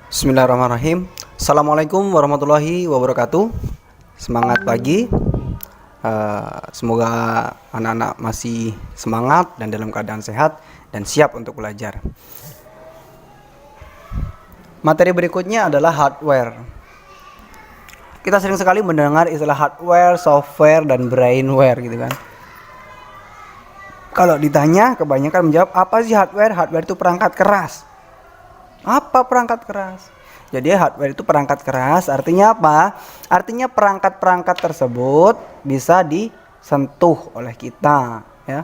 Bismillahirrahmanirrahim. Assalamualaikum warahmatullahi wabarakatuh. Semangat pagi. Semoga anak-anak masih semangat dan dalam keadaan sehat dan siap untuk belajar. Materi berikutnya adalah hardware. Kita sering sekali mendengar istilah hardware, software, dan brainware gitu kan. Kalau ditanya, kebanyakan menjawab, apa sih hardware? Hardware itu perangkat keras. Apa perangkat keras? Jadi hardware itu perangkat keras, artinya apa? Artinya perangkat-perangkat tersebut bisa disentuh oleh kita, ya.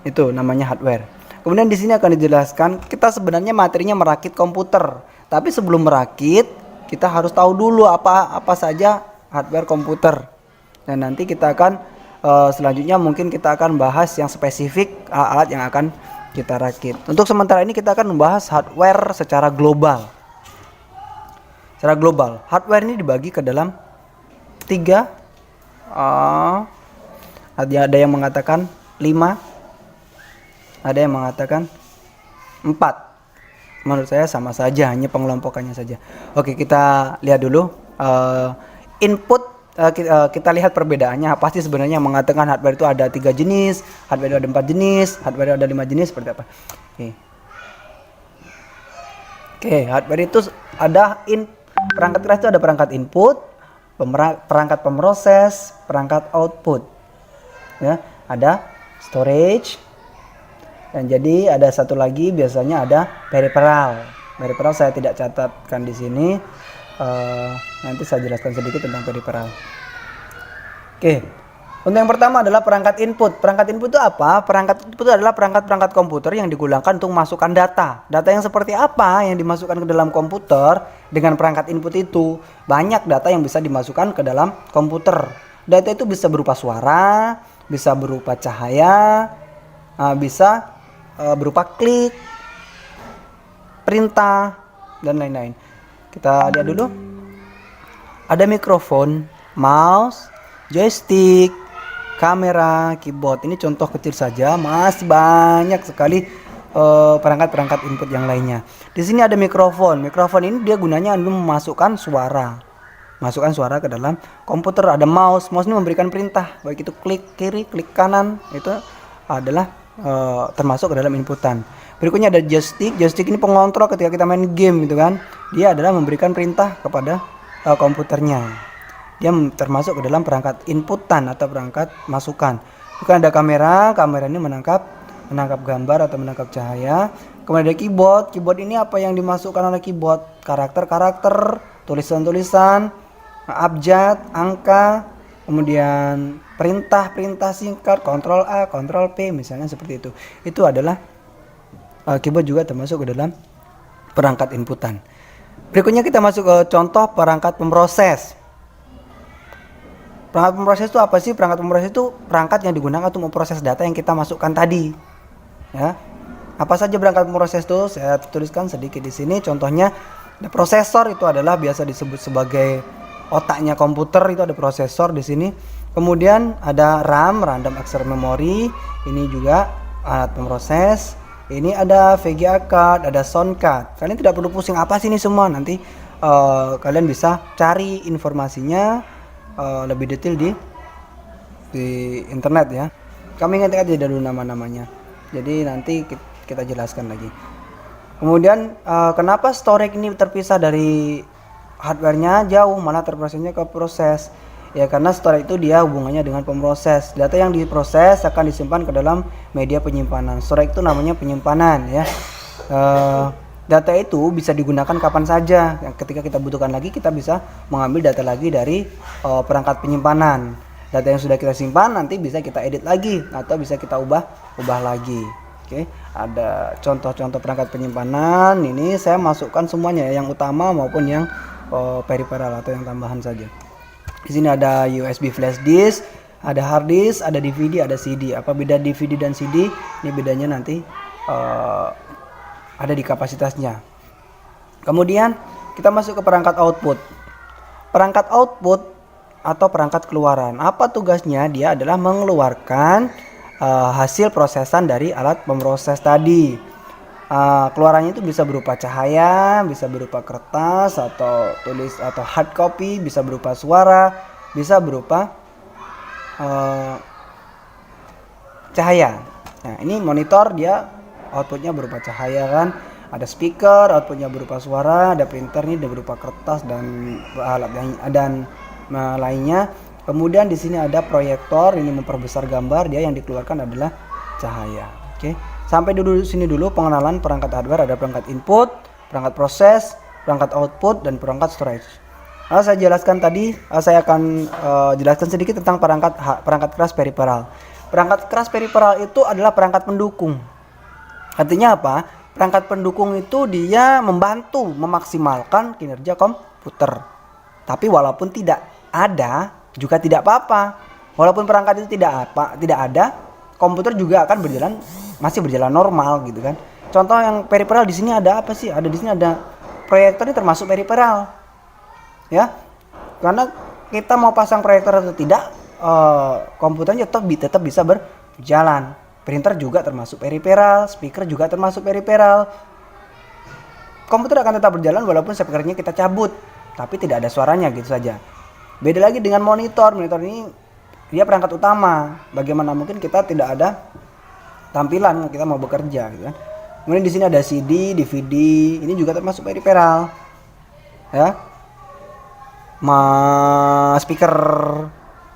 Itu namanya hardware. Kemudian di sini akan dijelaskan kita sebenarnya materinya merakit komputer. Tapi sebelum merakit, kita harus tahu dulu apa saja hardware komputer. Dan nanti kita akan selanjutnya mungkin kita akan bahas yang spesifik alat yang akan kita rakit. Untuk sementara ini kita akan membahas hardware secara global. Secara global, hardware ini dibagi ke dalam 3. Ada yang mengatakan 5. Ada yang mengatakan 4. Menurut saya sama saja, hanya pengelompokannya saja. Oke, kita lihat dulu input. Kita lihat perbedaannya. Pasti sebenarnya mengatakan hardware itu ada 3 jenis, hardware itu ada 4 jenis, hardware itu ada 5 jenis, seperti apa? Oke, hardware itu ada perangkat keras itu ada perangkat input, perangkat pemroses, perangkat output. Ya, ada storage. Dan jadi ada satu lagi biasanya ada peripheral. Peripheral saya tidak catatkan di sini. Nanti saya jelaskan sedikit tentang peripheral. Oke, untuk yang pertama adalah perangkat input. Perangkat input itu apa? Perangkat input itu adalah perangkat-perangkat komputer yang digunakan untuk masukkan data. Data yang seperti apa yang dimasukkan ke dalam komputer dengan perangkat input itu? Banyak data yang bisa dimasukkan ke dalam komputer. Data itu bisa berupa suara, bisa berupa cahaya, bisa berupa klik, perintah, dan lain-lain. Kita lihat dulu. Ada mikrofon, mouse, joystick, kamera, keyboard. Ini contoh kecil saja, masih banyak sekali perangkat-perangkat input yang lainnya. Di sini ada mikrofon. Mikrofon ini dia gunanya untuk memasukkan suara. Masukkan suara ke dalam komputer. Ada mouse. Mouse ini memberikan perintah, baik itu klik kiri, klik kanan. Itu adalah termasuk ke dalam inputan. Berikutnya ada joystick. Joystick ini pengontrol ketika kita main game gitu kan. Dia adalah memberikan perintah kepada komputernya. Dia termasuk ke dalam perangkat inputan atau perangkat masukan. Bukan ada kamera. Kamera ini menangkap gambar atau menangkap cahaya. Kemudian ada keyboard. Keyboard ini apa yang dimasukkan oleh keyboard? Karakter-karakter, tulisan-tulisan, abjad, angka, kemudian perintah singkat, Ctrl A, Ctrl P, misalnya seperti itu. Itu adalah keyboard juga termasuk ke dalam perangkat inputan. Berikutnya kita masuk ke contoh perangkat pemroses. Perangkat pemroses itu apa sih? Perangkat pemroses itu perangkat yang digunakan untuk memproses data yang kita masukkan tadi. Ya. Apa saja perangkat pemroses itu? Saya tuliskan sedikit di sini. Contohnya, prosesor itu adalah biasa disebut sebagai otaknya komputer, itu ada prosesor di sini. Kemudian ada RAM, random access memory. Ini juga alat pemroses. Ini ada VGA card, ada sound card. Kalian tidak perlu pusing apa sih ini semua. Nanti kalian bisa cari informasinya lebih detail di internet ya. Kami ingat aja dulu nama-namanya. Jadi nanti kita jelaskan lagi. Kemudian kenapa storage ini terpisah dari hardware-nya jauh, malah terprosesnya ke proses? Ya karena storage itu dia hubungannya dengan pemroses. Data yang diproses akan disimpan ke dalam media penyimpanan. Storage itu namanya penyimpanan ya. Data itu bisa digunakan kapan saja. Ketika kita butuhkan lagi, kita bisa mengambil data lagi dari perangkat penyimpanan. Data yang sudah kita simpan nanti bisa kita edit lagi atau bisa kita ubah lagi. Oke, ada contoh-contoh perangkat penyimpanan. Ini saya masukkan semuanya, yang utama maupun yang peripheral atau yang tambahan saja. Di sini ada USB flash disk, ada hard disk, ada DVD, ada CD. Apa beda DVD dan CD? Ini bedanya nanti ada di kapasitasnya. Kemudian kita masuk ke perangkat output. Perangkat output atau perangkat keluaran. Apa tugasnya? Dia adalah mengeluarkan hasil prosesan dari alat pemroses tadi. keluarannya itu bisa berupa cahaya, bisa berupa kertas atau tulis atau hard copy, bisa berupa suara, bisa berupa cahaya. Nah, ini monitor dia outputnya berupa cahaya kan. Ada speaker, outputnya berupa suara, ada printer nih berupa kertas dan alat dan lainnya. Kemudian di sini ada proyektor, ini memperbesar gambar, dia yang dikeluarkan adalah cahaya. Oke. Sampai dulu sini dulu pengenalan perangkat hardware. Ada perangkat input, perangkat proses, perangkat output, dan perangkat storage. Saya jelaskan tadi, saya akan jelaskan sedikit tentang perangkat keras peripheral. Perangkat keras peripheral itu adalah perangkat pendukung. Artinya apa? Perangkat pendukung itu dia membantu memaksimalkan kinerja komputer. Tapi walaupun tidak ada juga tidak apa-apa. Walaupun perangkat itu tidak ada, komputer juga akan masih berjalan normal gitu kan. Contoh yang peripheral di sini ada apa sih? Di sini ada proyektor, ini termasuk peripheral. Ya. Karena kita mau pasang proyektor atau tidak, komputernya tetap bisa berjalan. Printer juga termasuk peripheral, speaker juga termasuk peripheral. Komputer akan tetap berjalan walaupun speakernya kita cabut, tapi tidak ada suaranya gitu saja. Beda lagi dengan monitor. Monitor ini dia perangkat utama. Bagaimana mungkin kita tidak ada tampilan kita mau bekerja gitu kan. Kemudian di sini ada CD, DVD, ini juga termasuk peripheral. Ya. Speaker,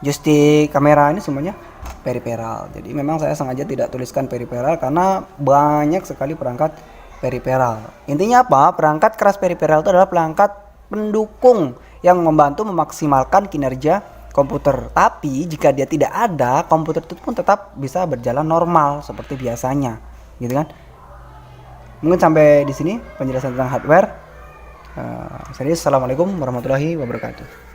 joystick, kamera, ini semuanya peripheral. Jadi memang saya sengaja tidak tuliskan peripheral karena banyak sekali perangkat peripheral. Intinya apa? Perangkat keras peripheral itu adalah perangkat pendukung yang membantu memaksimalkan kinerja komputer. Tapi jika dia tidak ada, komputer itu pun tetap bisa berjalan normal seperti biasanya, gitu kan? Mungkin sampai di sini penjelasan tentang hardware. Assalamualaikum warahmatullahi wabarakatuh.